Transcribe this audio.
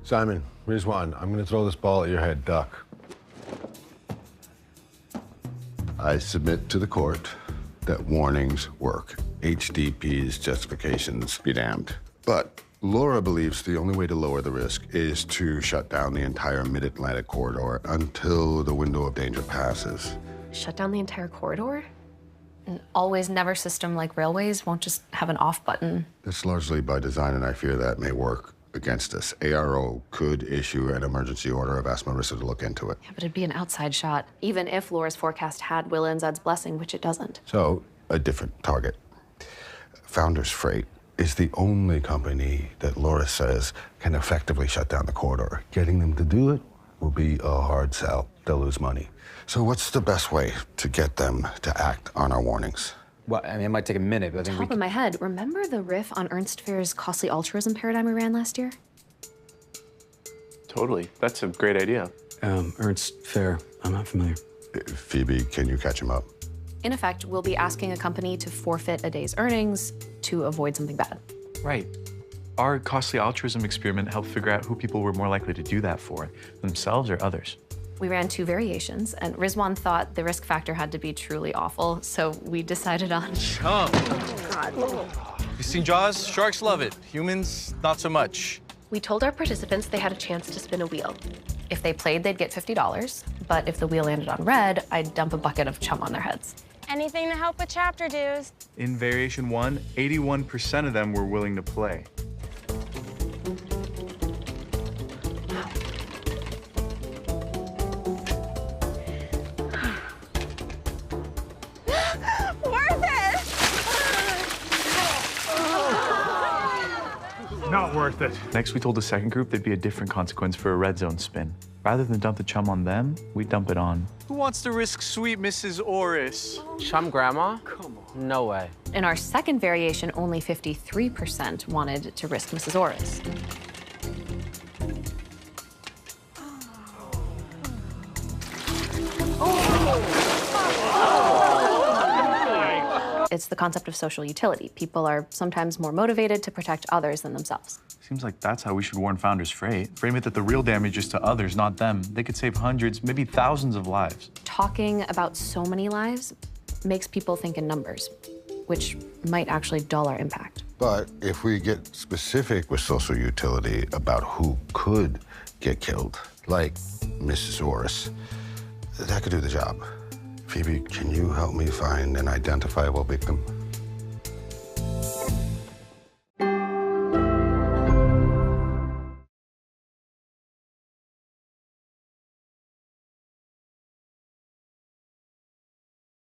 Simon, Rizwan, I'm gonna throw this ball at your head. Duck. I submit to the court that warnings work. HDP's justifications be damned. But Laura believes the only way to lower the risk is to shut down the entire Mid-Atlantic corridor until the window of danger passes. Shut down the entire corridor? An always-never system like railways won't just have an off button. That's largely by design, and I fear that may work against us. ARO could issue an emergency order. I've asked Marissa to look into it. Yeah, but it'd be an outside shot, even if Laura's forecast had Willa and Zed's blessing, which it doesn't. So, a different target. Founders Freight is the only company that Laura says can effectively shut down the corridor. Getting them to do it will be a hard sell. They'll lose money. So what's the best way to get them to act on our warnings? Well, I mean, it might take a minute, but I think Top of my head, remember the riff on Ernst Fair's costly altruism paradigm we ran last year? Totally. That's a great idea. Ernst Fair, I'm not familiar. Phoebe, can you catch him up? In effect, we'll be asking a company to forfeit a day's earnings to avoid something bad. Right. Our costly altruism experiment helped figure out who people were more likely to do that for, themselves or others. We ran 2 variations, and Rizwan thought the risk factor had to be truly awful, so we decided on... Chum. You seen Jaws? Sharks love it. Humans, not so much. We told our participants they had a chance to spin a wheel. If they played, they'd get $50, but if the wheel landed on red, I'd dump a bucket of chum on their heads. Anything to help with chapter dues. In variation 1, 81% of them were willing to play. Worth it! Not worth it. Next, we told the second group there'd be a different consequence for a red zone spin. Rather than dump the chum on them, we dump it on. Who wants to risk sweet Mrs. Oris? Chum grandma? Come on. No way. In our second variation, only 53% wanted to risk Mrs. Oris. It's the concept of social utility. People are sometimes more motivated to protect others than themselves. Seems like that's how we should warn Founders Freight. Frame it that the real damage is to others, not them. They could save hundreds, maybe thousands of lives. Talking about so many lives makes people think in numbers, which might actually dull our impact. But if we get specific with social utility about who could get killed, like Mrs. Oris, that could do the job. Phoebe, can you help me find an identifiable victim?